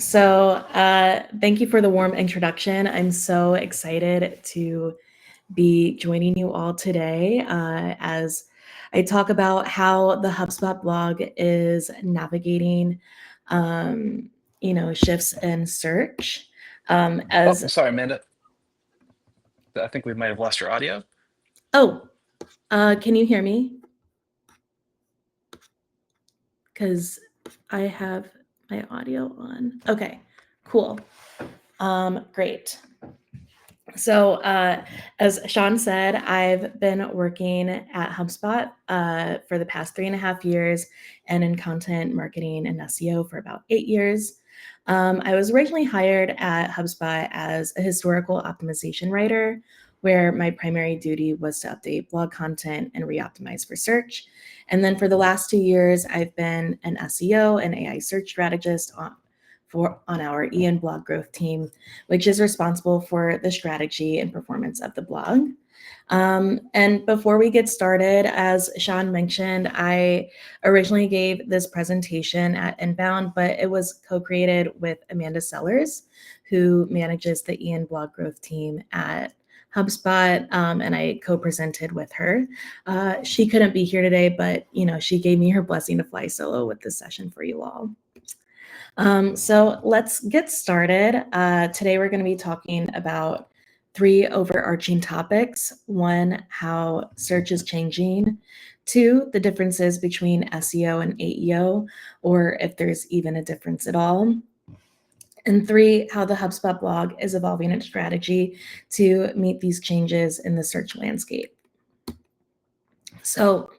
Thank you for the warm introduction. I'm so excited to be joining you all today as I talk about how the HubSpot blog is navigating, shifts in search. Sorry, Amanda. I think we might have lost your audio. Can you hear me? Because I have my audio on. Okay, cool. Great. As Sean said, I've been working at HubSpot for the past 3.5 years and in content marketing and SEO for about 8 years. I was originally hired at HubSpot as a historical optimization writer, where my primary duty was to update blog content and re-optimize for search. And then for the last 2 years, I've been an SEO and AI search strategist on our EN blog growth team, which is responsible for the strategy and performance of the blog. And before we get started, as Sean mentioned, I originally gave this presentation at Inbound, but it was co-created with Amanda Sellers, who manages the EN blog growth team at HubSpot, and I co-presented with her. She couldn't be here today, but she gave me her blessing to fly solo with this session for you all. So let's get started. Today we're going to be talking about 3 overarching topics. 1, how search is changing. 2, the differences between SEO and AEO, or if there's even a difference at all. And 3, how the HubSpot blog is evolving its strategy to meet these changes in the search landscape. So,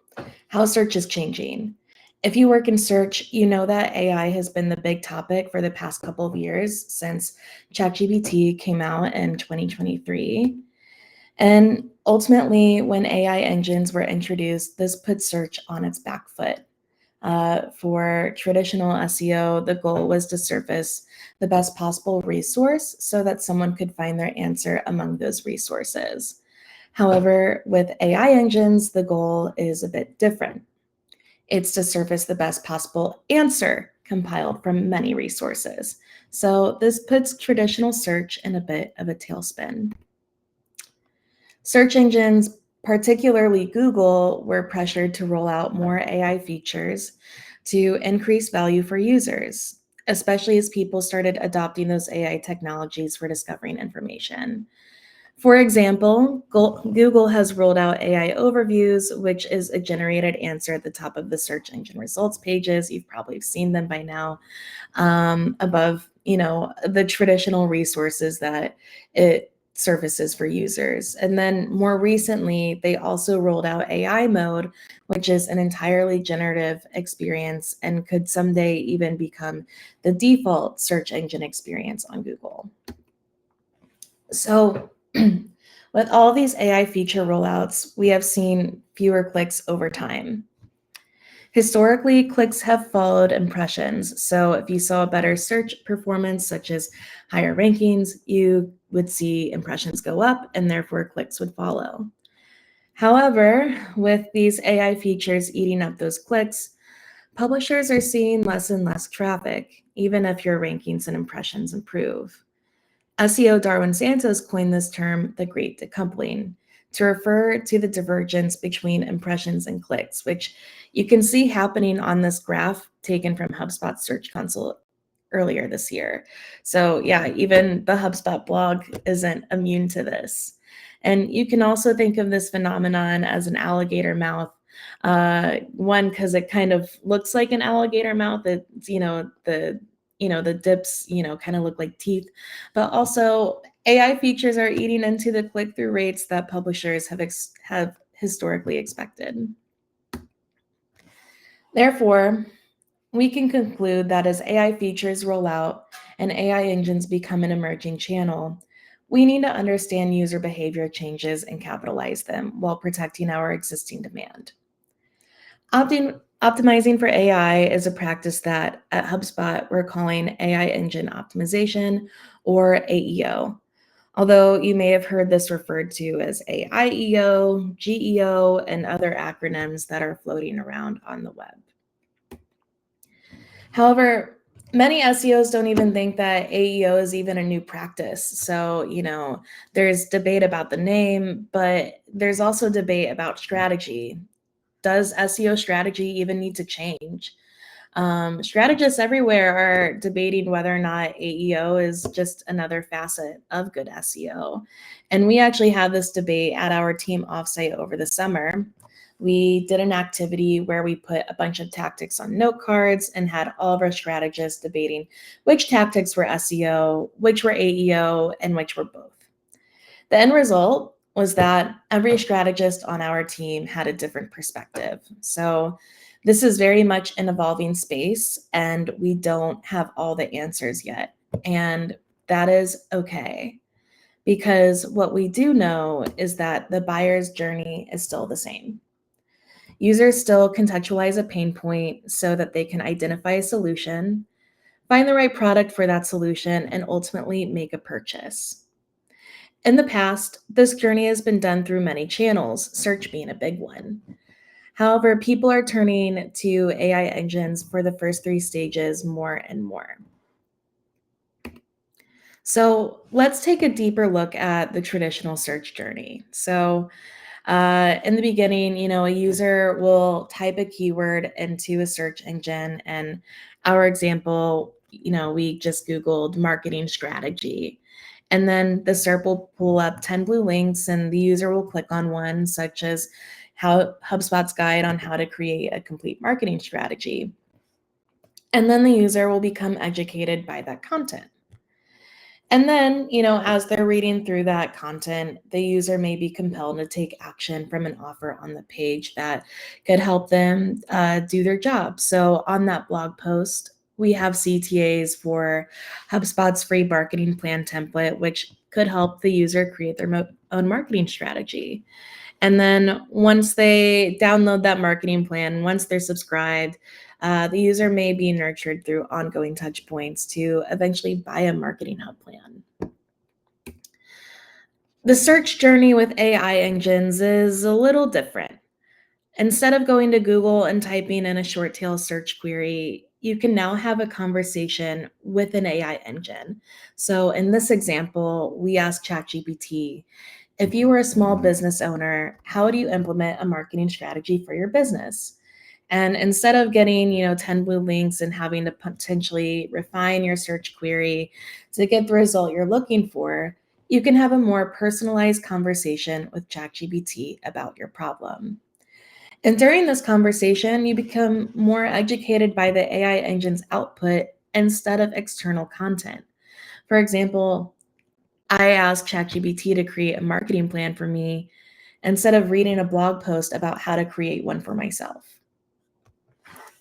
how search is changing. If you work in search, you know that AI has been the big topic for the past couple of years since ChatGPT came out in 2023. And ultimately, when AI engines were introduced, this put search on its back foot. For traditional SEO, the goal was to surface the best possible resource so that someone could find their answer among those resources. However, with AI engines, the goal is a bit different. It's to surface the best possible answer compiled from many resources. So this puts traditional search in a bit of a tailspin. Search engines, particularly Google, were pressured to roll out more AI features to increase value for users, especially as people started adopting those AI technologies for discovering information. For example, Google has rolled out AI overviews, which is a generated answer at the top of the search engine results pages. You've probably seen them by now, above, the traditional resources that it surfaces for users. And then more recently, they also rolled out AI mode, which is an entirely generative experience and could someday even become the default search engine experience on Google. So, with all these AI feature rollouts, we have seen fewer clicks over time. Historically, clicks have followed impressions. So if you saw a better search performance, such as higher rankings, you would see impressions go up and therefore clicks would follow. However, with these AI features eating up those clicks, publishers are seeing less and less traffic, even if your rankings and impressions improve. SEO Darwin Santos coined this term the Great Decoupling to refer to the divergence between impressions and clicks, which you can see happening on this graph taken from HubSpot Search Console earlier this year. So yeah, even the HubSpot blog isn't immune to this. And you can also think of this phenomenon as an alligator mouth. One, because it kind of looks like an alligator mouth. It's, the dips, kind of look like teeth, but also AI features are eating into the click-through rates that publishers have historically expected. Therefore, we can conclude that as AI features roll out and AI engines become an emerging channel, we need to understand user behavior changes and capitalize them while protecting our existing demand. Optimizing for AI is a practice that at HubSpot we're calling AI Engine Optimization, or AEO. Although you may have heard this referred to as AIEO, GEO, and other acronyms that are floating around on the web. However, Many SEOs don't even think that AEO is even a new practice. So, there's debate about the name, but there's also debate about strategy. Does SEO strategy even need to change? Strategists everywhere are debating whether or not AEO is just another facet of good SEO. And we actually had this debate at our team offsite over the summer. We did an activity where we put a bunch of tactics on note cards and had all of our strategists debating which tactics were SEO, which were AEO, and which were both. The end result was that every strategist on our team had a different perspective. So this is very much an evolving space, and we don't have all the answers yet. And that is okay, because what we do know is that the buyer's journey is still the same. Users still contextualize a pain point so that they can identify a solution, find the right product for that solution, and ultimately make a purchase. In the past, this journey has been done through many channels, search being a big one. However, people are turning to AI engines for the first three stages more and more. So let's take a deeper look at the traditional search journey. So in the beginning, a user will type a keyword into a search engine. And our example, we just Googled marketing strategy. And then the SERP will pull up 10 blue links, and the user will click on one, such as how HubSpot's guide on how to create a complete marketing strategy. And then the user will become educated by that content. And then, as they're reading through that content, the user may be compelled to take action from an offer on the page that could help them do their job. So on that blog post, we have CTAs for HubSpot's free marketing plan template, which could help the user create their own marketing strategy. And then once they download that marketing plan, once they're subscribed, the user may be nurtured through ongoing touch points to eventually buy a marketing hub plan. The search journey with AI engines is a little different. Instead of going to Google and typing in a short tail search query, you can now have a conversation with an AI engine. So in this example, we asked ChatGPT, if you were a small business owner, how would you implement a marketing strategy for your business? And instead of getting, 10 blue links and having to potentially refine your search query to get the result you're looking for, you can have a more personalized conversation with ChatGPT about your problem. And during this conversation, you become more educated by the AI engine's output instead of external content. For example, I asked ChatGPT to create a marketing plan for me instead of reading a blog post about how to create one for myself.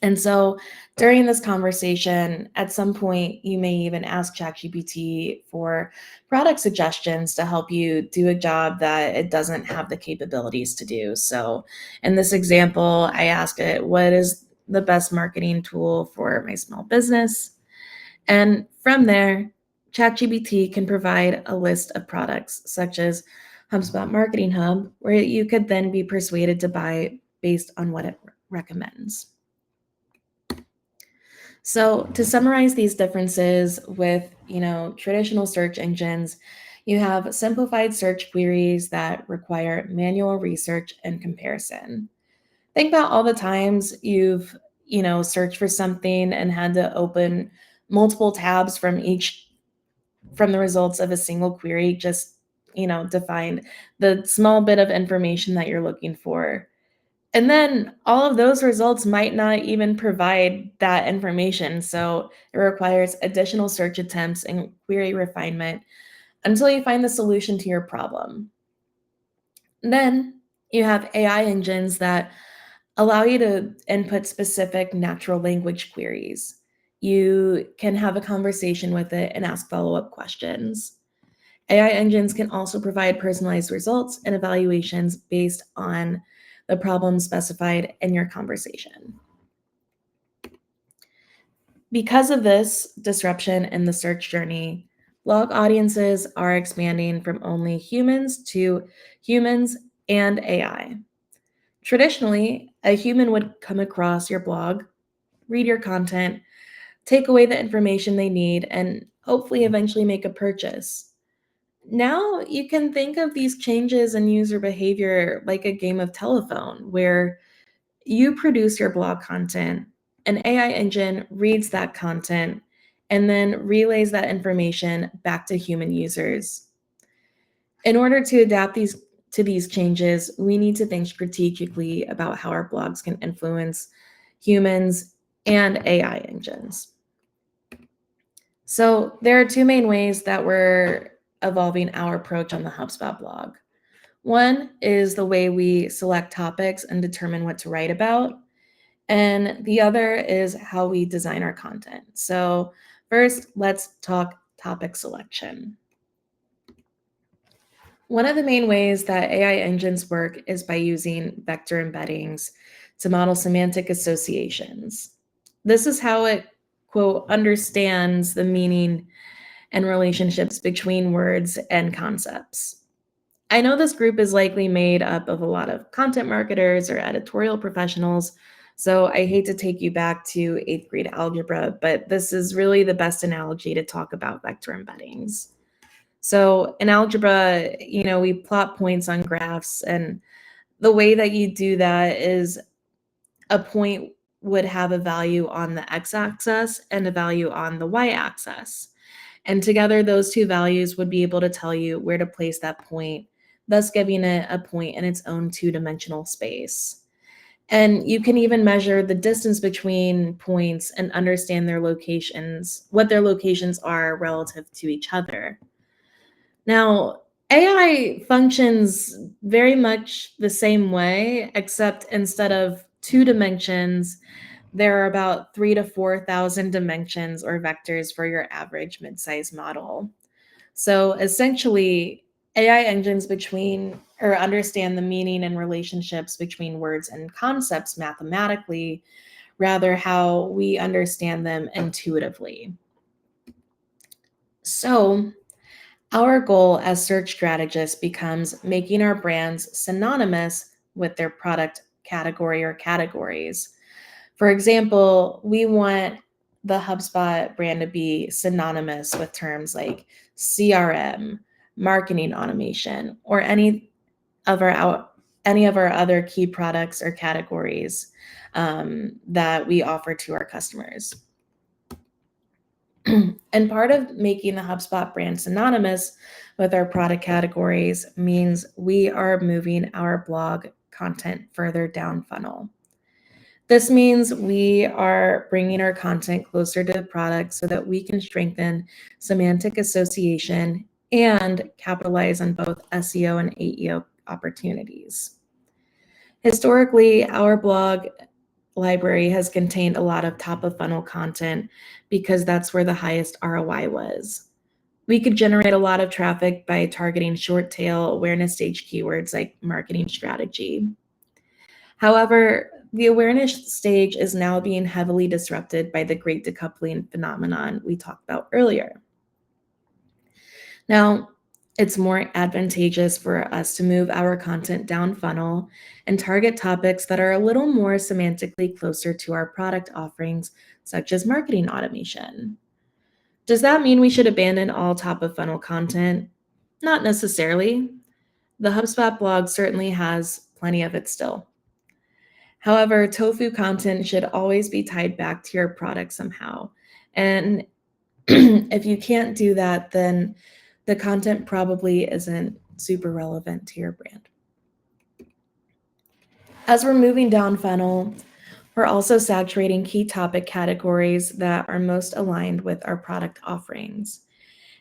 And so during this conversation, at some point, you may even ask ChatGPT for product suggestions to help you do a job that it doesn't have the capabilities to do. So in this example, I asked it, what is the best marketing tool for my small business? And from there, ChatGPT can provide a list of products such as HubSpot Marketing Hub, where you could then be persuaded to buy based on what it recommends. So to summarize these differences with, traditional search engines, you have simplified search queries that require manual research and comparison. Think about all the times you've, searched for something and had to open multiple tabs from the results of a single query just, to find the small bit of information that you're looking for. And then all of those results might not even provide that information. So it requires additional search attempts and query refinement until you find the solution to your problem. Then you have AI engines that allow you to input specific natural language queries. You can have a conversation with it and ask follow-up questions. AI engines can also provide personalized results and evaluations based on the problem specified in your conversation. Because of this disruption in the search journey, blog audiences are expanding from only humans to humans and AI. Traditionally, a human would come across your blog, read your content, take away the information they need, and hopefully eventually make a purchase. Now you can think of these changes in user behavior like a game of telephone, where you produce your blog content, an AI engine reads that content, and then relays that information back to human users. In order to adapt to these changes, we need to think strategically about how our blogs can influence humans and AI engines. So there are two main ways that we're evolving our approach on the HubSpot blog. One is the way we select topics and determine what to write about. And the other is how we design our content. So first, let's talk topic selection. One of the main ways that AI engines work is by using vector embeddings to model semantic associations. This is how it, quote, understands the meaning and relationships between words and concepts. I know this group is likely made up of a lot of content marketers or editorial professionals, so I hate to take you back to 8th grade algebra, but this is really the best analogy to talk about vector embeddings. So in algebra, we plot points on graphs, and the way that you do that is a point would have a value on the x-axis and a value on the y-axis. And together, those two values would be able to tell you where to place that point, thus giving it a point in its own two-dimensional space. And you can even measure the distance between points and understand their locations, what their locations are relative to each other. Now, AI functions very much the same way, except instead of 2 dimensions, there are about 3,000 to 4,000 dimensions or vectors for your average mid-size model. So essentially, AI engines understand the meaning and relationships between words and concepts mathematically, rather how we understand them intuitively. So our goal as search strategists becomes making our brands synonymous with their product category or categories. For example, we want the HubSpot brand to be synonymous with terms like CRM, marketing automation, or any of our other key products or categories that we offer to our customers. And part of making the HubSpot brand synonymous with our product categories means we are moving our blog content further down funnel. This means we are bringing our content closer to the product so that we can strengthen semantic association and capitalize on both SEO and AEO opportunities. Historically, our blog library has contained a lot of top of funnel content because that's where the highest ROI was. We could generate a lot of traffic by targeting short tail awareness stage keywords like marketing strategy. However, the awareness stage is now being heavily disrupted by the great decoupling phenomenon we talked about earlier. Now, it's more advantageous for us to move our content down funnel and target topics that are a little more semantically closer to our product offerings, such as marketing automation. Does that mean we should abandon all top of funnel content? Not necessarily. The HubSpot blog certainly has plenty of it still. However, tofu content should always be tied back to your product somehow. And if you can't do that, then the content probably isn't super relevant to your brand. As we're moving down funnel, we're also saturating key topic categories that are most aligned with our product offerings.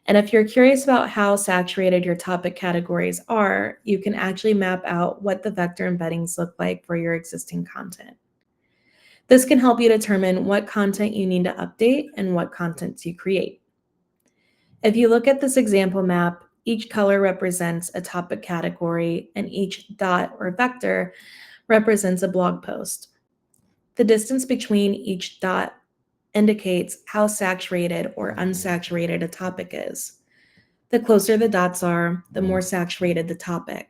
And if you're curious about how saturated your topic categories are, you can actually map out what the vector embeddings look like for your existing content. This can help you determine what content you need to update and what content to create. If you look at this example map, each color represents a topic category and each dot or vector represents a blog post. The distance between each dot indicates how saturated or unsaturated a topic is. The closer the dots are, the more saturated the topic.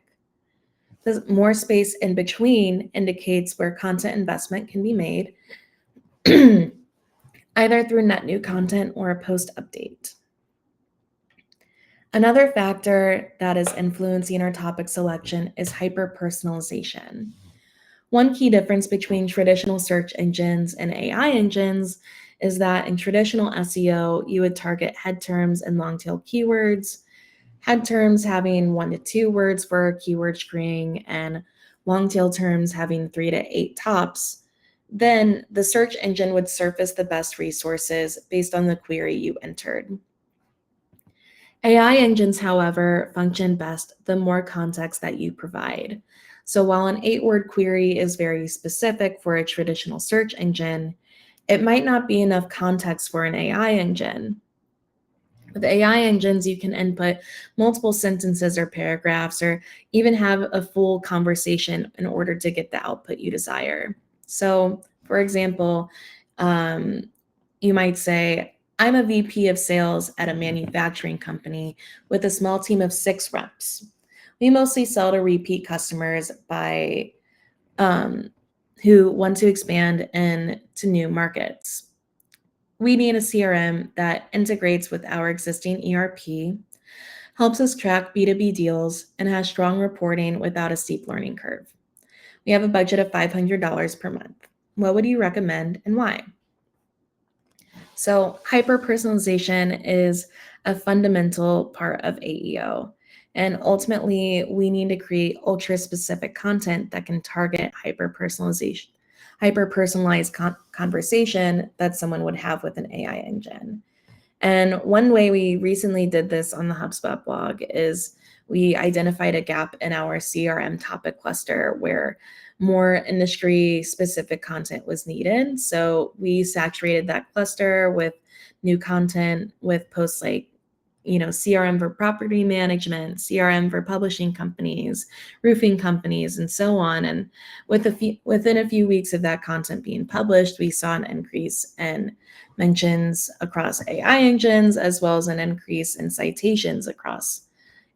The more space in between indicates where content investment can be made. either through net new content or a post update. Another factor that is influencing our topic selection is hyper-personalization. One key difference between traditional search engines and AI engines is that in traditional SEO, you would target head terms and long tail keywords, head terms having 1 to 2 words for keyword screening, and long tail terms having 3 to 8 tops. Then the search engine would surface the best resources based on the query you entered. AI engines, however, function best the more context that you provide. So while an 8-word query is very specific for a traditional search engine, it might not be enough context for an AI engine. With AI engines, you can input multiple sentences or paragraphs, or even have a full conversation in order to get the output you desire. So, for example, you might say, I'm a VP of sales at a manufacturing company with a small team of 6 reps. We mostly sell to repeat customers who want to expand into new markets. We need a CRM that integrates with our existing ERP, helps us track B2B deals, and has strong reporting without a steep learning curve. We have a budget of $500 per month. What would you recommend and why? So hyper-personalization is a fundamental part of AEO. And ultimately, we need to create ultra-specific content that can target hyper-personalized conversation that someone would have with an AI engine. And one way we recently did this on the HubSpot blog is we identified a gap in our CRM topic cluster where more industry-specific content was needed. So we saturated that cluster with new content with posts like, CRM for property management, CRM for publishing companies, roofing companies, and so on. And within a few weeks of that content being published, we saw an increase in mentions across AI engines, as well as an increase in citations across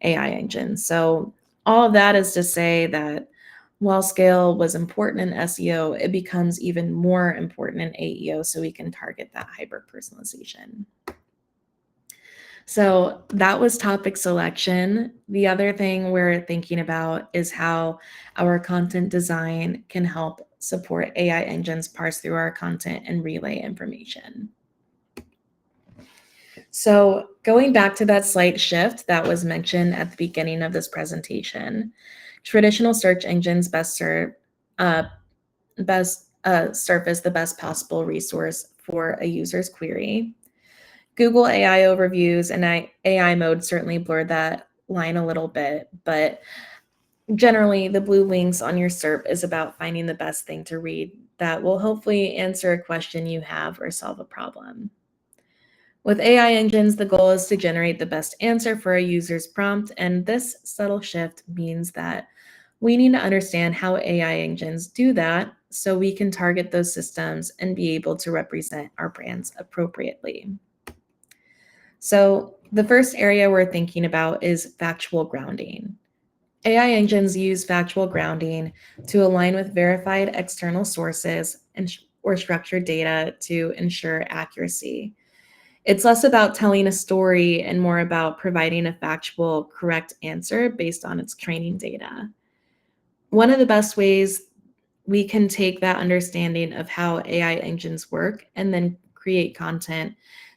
AI engines. So all of that is to say that while scale was important in SEO, it becomes even more important in AEO so we can target that hyper-personalization. So that was topic selection. The other thing we're thinking about is how our content design can help support AI engines parse through our content and relay information. So going back to that slight shift that was mentioned at the beginning of this presentation, traditional search engines best surface the best possible resource for a user's query. Google AI overviews and AI mode certainly blurred that line a little bit, but generally the blue links on your SERP is about finding the best thing to read that will hopefully answer a question you have or solve a problem. With AI engines, the goal is to generate the best answer for a user's prompt, and this subtle shift means that we need to understand how AI engines do that so we can target those systems and be able to represent our brands appropriately. So the first area we're thinking about is factual grounding. AI engines use factual grounding to align with verified external sources or structured data to ensure accuracy. It's less about telling a story and more about providing a factual, correct answer based on its training data. One of the best ways we can take that understanding of how AI engines work and then create content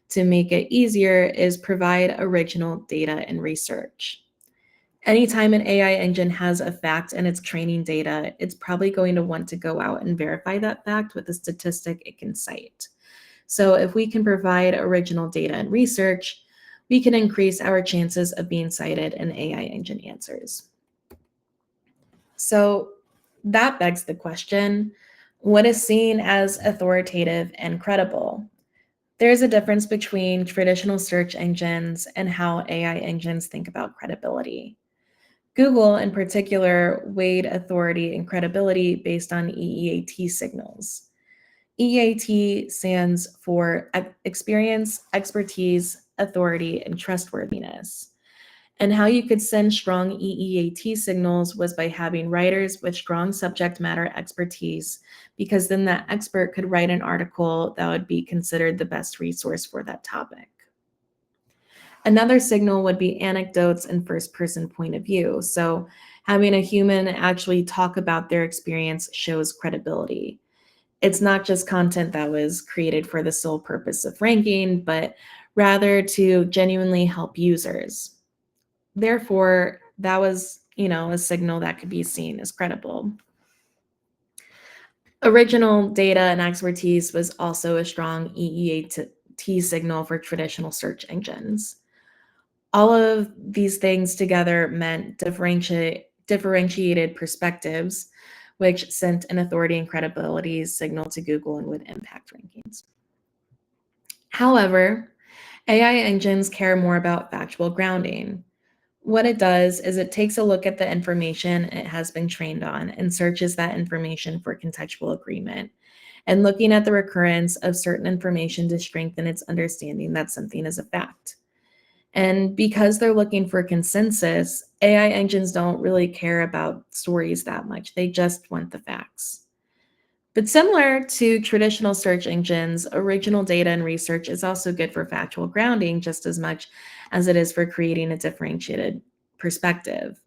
to make it easier is provide original data and research. Anytime an AI engine has a fact in its training data, it's probably going to want to go out and verify that fact with a statistic it can cite. So if we can provide original data and research, we can increase our chances of being cited in AI engine answers. So that begs the question, what is seen as authoritative and credible? There's a difference between traditional search engines and how AI engines think about credibility. Google, in particular, weighed authority and credibility based on EEAT signals. EEAT stands for experience, expertise, authority, and trustworthiness. And how you could send strong EEAT signals was by having writers with strong subject matter expertise, because then that expert could write an article that would be considered the best resource for that topic. Another signal would be anecdotes and first-person point of view. So having a human actually talk about their experience shows credibility. It's not just content that was created for the sole purpose of ranking, but rather to genuinely help users. Therefore, that was, a signal that could be seen as credible. Original data and expertise was also a strong EEAT signal for traditional search engines. All of these things together meant differentiated perspectives, which sent an authority and credibility signal to Google and would impact rankings. However, AI engines care more about factual grounding. What it does is it takes a look at the information it has been trained on and searches that information for contextual agreement, and looking at the recurrence of certain information to strengthen its understanding that something is a fact. And because they're looking for consensus, AI engines don't really care about stories that much. They just want the facts. But similar to traditional search engines, original data and research is also good for factual grounding just as much as it is for creating a differentiated perspective.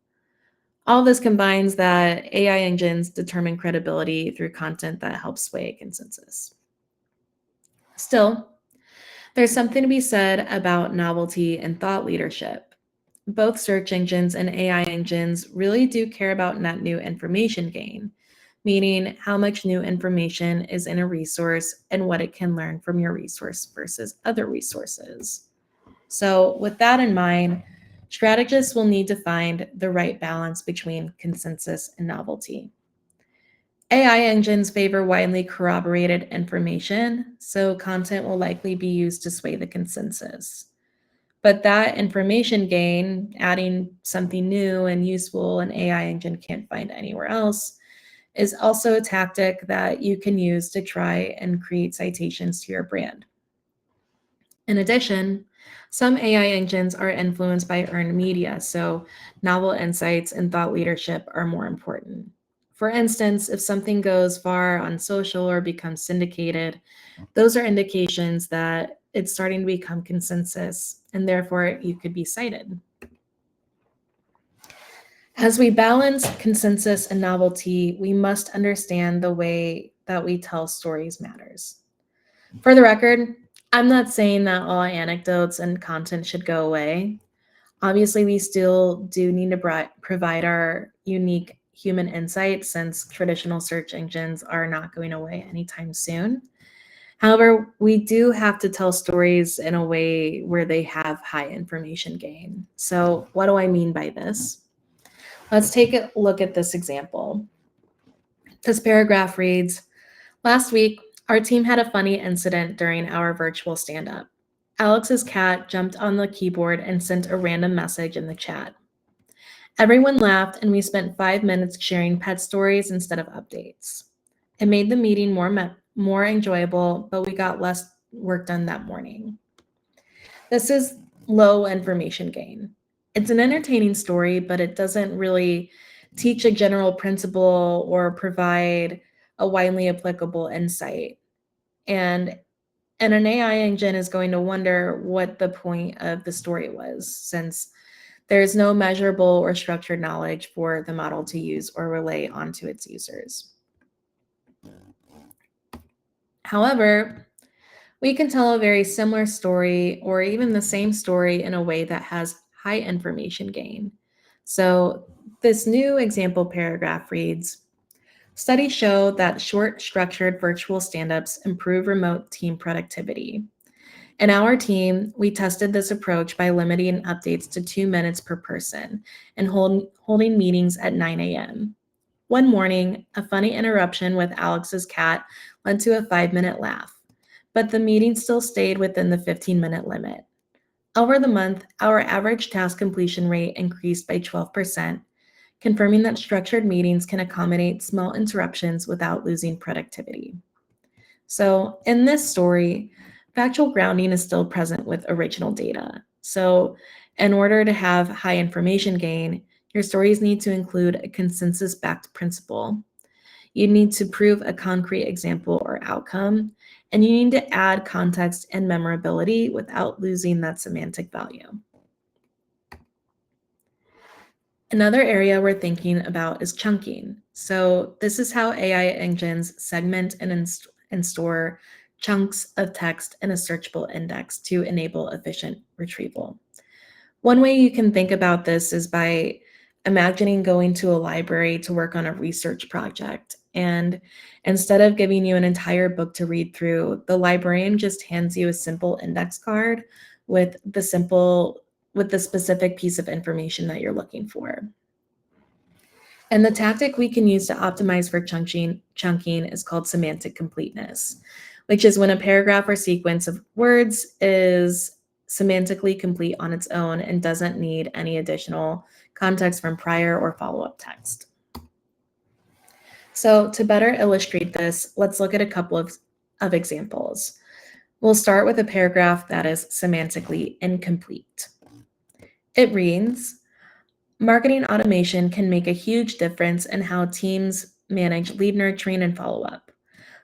All this combines that AI engines determine credibility through content that helps sway consensus. Still, there's something to be said about novelty and thought leadership. Both search engines and AI engines really do care about net new information gain, meaning how much new information is in a resource and what it can learn from your resource versus other resources. So with that in mind, strategists will need to find the right balance between consensus and novelty. AI engines favor widely corroborated information, so content will likely be used to sway the consensus. But that information gain, adding something new and useful an AI engine can't find anywhere else, is also a tactic that you can use to try and create citations to your brand. In addition, some AI engines are influenced by earned media, so novel insights and thought leadership are more important. For instance, if something goes far on social or becomes syndicated, those are indications that it's starting to become consensus, and therefore you could be cited. As we balance consensus and novelty, we must understand the way that we tell stories matters. For the record, I'm not saying that all anecdotes and content should go away. Obviously, we still do need to provide our unique human insight, since traditional search engines are not going away anytime soon. However, we do have to tell stories in a way where they have high information gain. So what do I mean by this? Let's take a look at this example. This paragraph reads, "Last week, our team had a funny incident during our virtual stand-up. Alex's cat jumped on the keyboard and sent a random message in the chat. Everyone laughed, and we spent 5 minutes sharing pet stories instead of updates. It made the meeting more enjoyable, but we got less work done that morning." This is low information gain. It's an entertaining story, but it doesn't really teach a general principle or provide a widely applicable insight. And an AI engine is going to wonder what the point of the story was, since there's no measurable or structured knowledge for the model to use or relay onto its users. However, we can tell a very similar story or even the same story in a way that has high information gain. So this new example paragraph reads, "Studies show that short, structured virtual stand-ups improve remote team productivity. In our team, we tested this approach by limiting updates to 2 minutes per person and holding meetings at 9 a.m. One morning, a funny interruption with Alex's cat led to a 5-minute laugh, but the meeting still stayed within the 15-minute limit. Over the month, our average task completion rate increased by 12%, confirming that structured meetings can accommodate small interruptions without losing productivity." So in this story, factual grounding is still present with original data. So in order to have high information gain, your stories need to include a consensus-backed principle. You need to prove a concrete example or outcome, and you need to add context and memorability without losing that semantic value. Another area we're thinking about is chunking. So this is how AI engines segment and store chunks of text in a searchable index to enable efficient retrieval. One way you can think about this is by imagining going to a library to work on a research project. And instead of giving you an entire book to read through, the librarian just hands you a simple index card with the specific piece of information that you're looking for. And the tactic we can use to optimize for chunking is called semantic completeness, which is when a paragraph or sequence of words is semantically complete on its own and doesn't need any additional context from prior or follow-up text. So to better illustrate this, let's look at a couple of examples. We'll start with a paragraph that is semantically incomplete. It reads, "Marketing automation can make a huge difference in how teams manage lead nurturing and follow-up.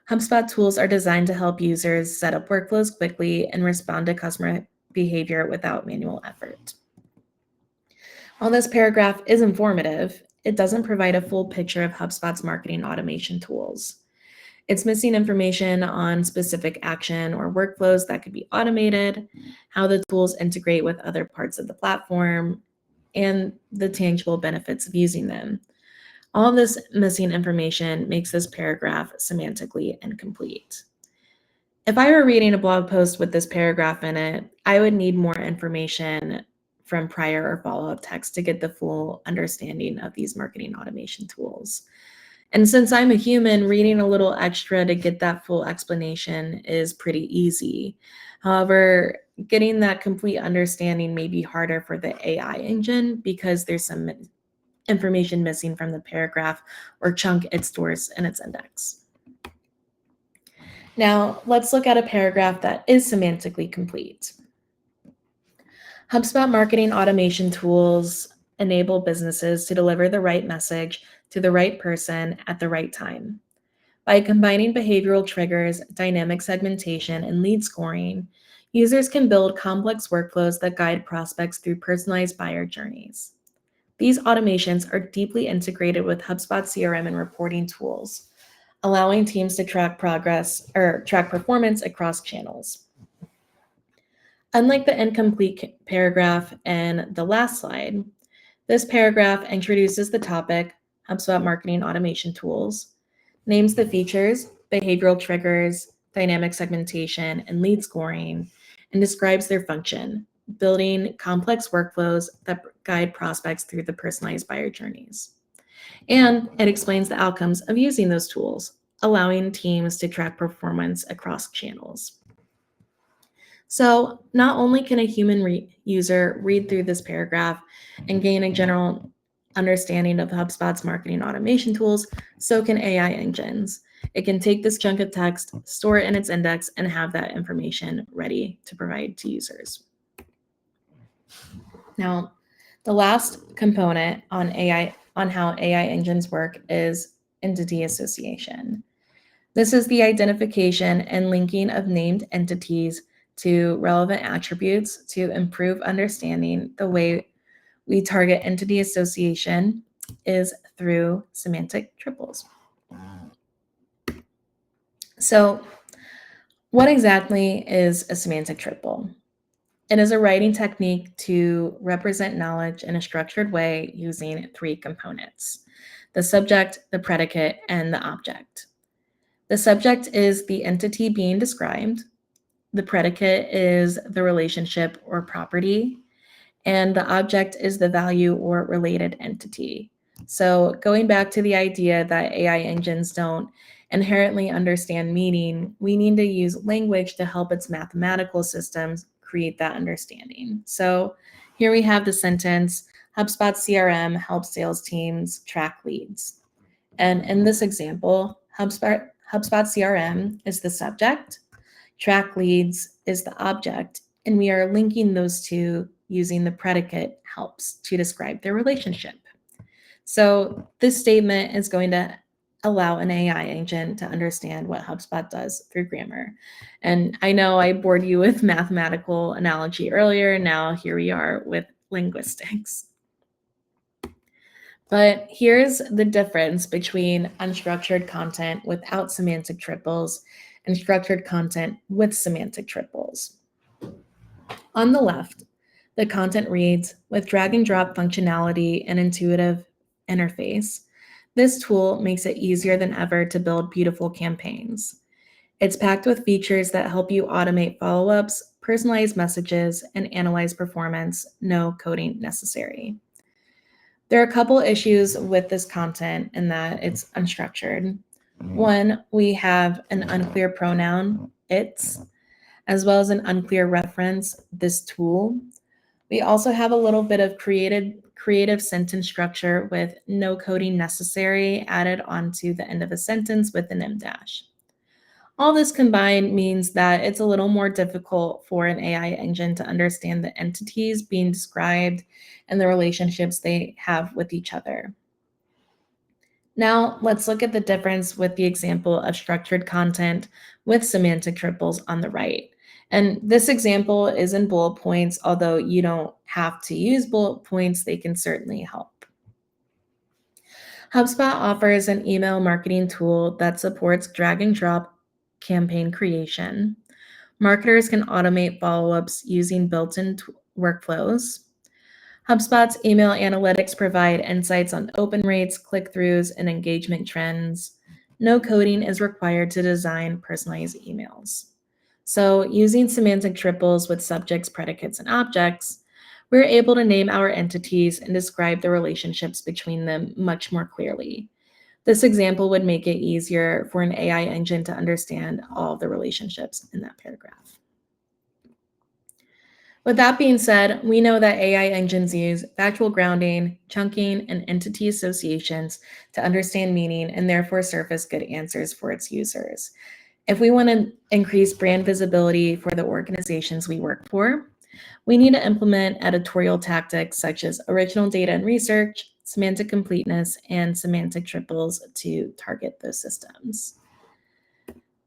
HubSpot tools are designed to help users set up workflows quickly and respond to customer behavior without manual effort." While this paragraph is informative, it doesn't provide a full picture of HubSpot's marketing automation tools. It's missing information on specific action or workflows that could be automated, how the tools integrate with other parts of the platform, and the tangible benefits of using them. All of this missing information makes this paragraph semantically incomplete. If I were reading a blog post with this paragraph in it, I would need more information from prior or follow-up text to get the full understanding of these marketing automation tools. And since I'm a human, reading a little extra to get that full explanation is pretty easy. However, getting that complete understanding may be harder for the AI engine because there's some information missing from the paragraph or chunk it stores in its index. Now, let's look at a paragraph that is semantically complete. HubSpot marketing automation tools enable businesses to deliver the right message to the right person at the right time. By combining behavioral triggers, dynamic segmentation, and lead scoring, users can build complex workflows that guide prospects through personalized buyer journeys. These automations are deeply integrated with HubSpot CRM and reporting tools, allowing teams to track performance across channels. Unlike the incomplete paragraph in the last slide, this paragraph introduces the topic, HubSpot marketing automation tools, names the features, behavioral triggers, dynamic segmentation, and lead scoring, and describes their function, building complex workflows that guide prospects through the personalized buyer journeys. And it explains the outcomes of using those tools, allowing teams to track performance across channels. So not only can a human user read through this paragraph and gain a general understanding of HubSpot's marketing automation tools, so can AI engines. It can take this chunk of text, store it in its index, and have that information ready to provide to users. Now, the last component on how AI engines work is entity association. This is the identification and linking of named entities to relevant attributes to improve understanding. The way we target entity association is through semantic triples. So what exactly is a semantic triple? It is a writing technique to represent knowledge in a structured way using three components: the subject, the predicate, and the object. The subject is the entity being described. The predicate is the relationship or property, and the object is the value or related entity. So going back to the idea that AI engines don't inherently understand meaning, we need to use language to help its mathematical systems create that understanding. So here we have the sentence, HubSpot CRM helps sales teams track leads. And in this example, HubSpot CRM is the subject, track leads is the object, and we are linking those two using the predicate helps to describe their relationship. So this statement is going to allow an AI agent to understand what HubSpot does through grammar. And I know I bored you with mathematical analogy earlier. Now here we are with linguistics. But here's the difference between unstructured content without semantic triples and structured content with semantic triples. On the left, the content reads with drag and drop functionality and intuitive interface. This tool makes it easier than ever to build beautiful campaigns. It's packed with features that help you automate follow-ups, personalize messages, and analyze performance, no coding necessary. There are a couple issues with this content in that it's unstructured. One, we have an unclear pronoun, it's, as well as an unclear reference, this tool. We also have a little bit of creative sentence structure with no coding necessary added onto the end of a sentence with an em dash. All this combined means that it's a little more difficult for an AI engine to understand the entities being described and the relationships they have with each other. Now, let's look at the difference with the example of structured content with semantic triples on the right. And this example is in bullet points, although you don't have to use bullet points, they can certainly help. HubSpot offers an email marketing tool that supports drag and drop campaign creation. Marketers can automate follow-ups using built-in workflows. HubSpot's email analytics provide insights on open rates, click-throughs, and engagement trends. No coding is required to design personalized emails. So using semantic triples with subjects, predicates, and objects, we're able to name our entities and describe the relationships between them much more clearly. This example would make it easier for an AI engine to understand all the relationships in that paragraph. With that being said, we know that AI engines use factual grounding, chunking, and entity associations to understand meaning and therefore surface good answers for its users. If we want to increase brand visibility for the organizations we work for, we need to implement editorial tactics such as original data and research, semantic completeness, and semantic triples to target those systems.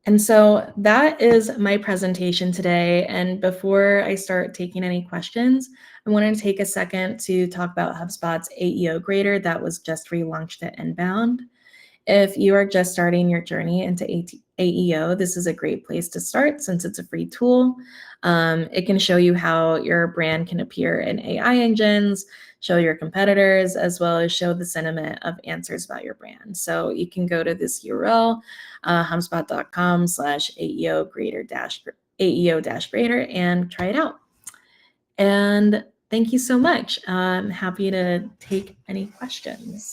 And so that is my presentation today. And before I start taking any questions, I want to take a second to talk about HubSpot's AEO Grader that was just relaunched at Inbound. If you are just starting your journey into AEO, this is a great place to start since it's a free tool. It can show you how your brand can appear in AI engines, show your competitors, as well as show the sentiment of answers about your brand. So you can go to this URL, HubSpot.com/AEO-Grader and try it out. And thank you so much. I'm happy to take any questions.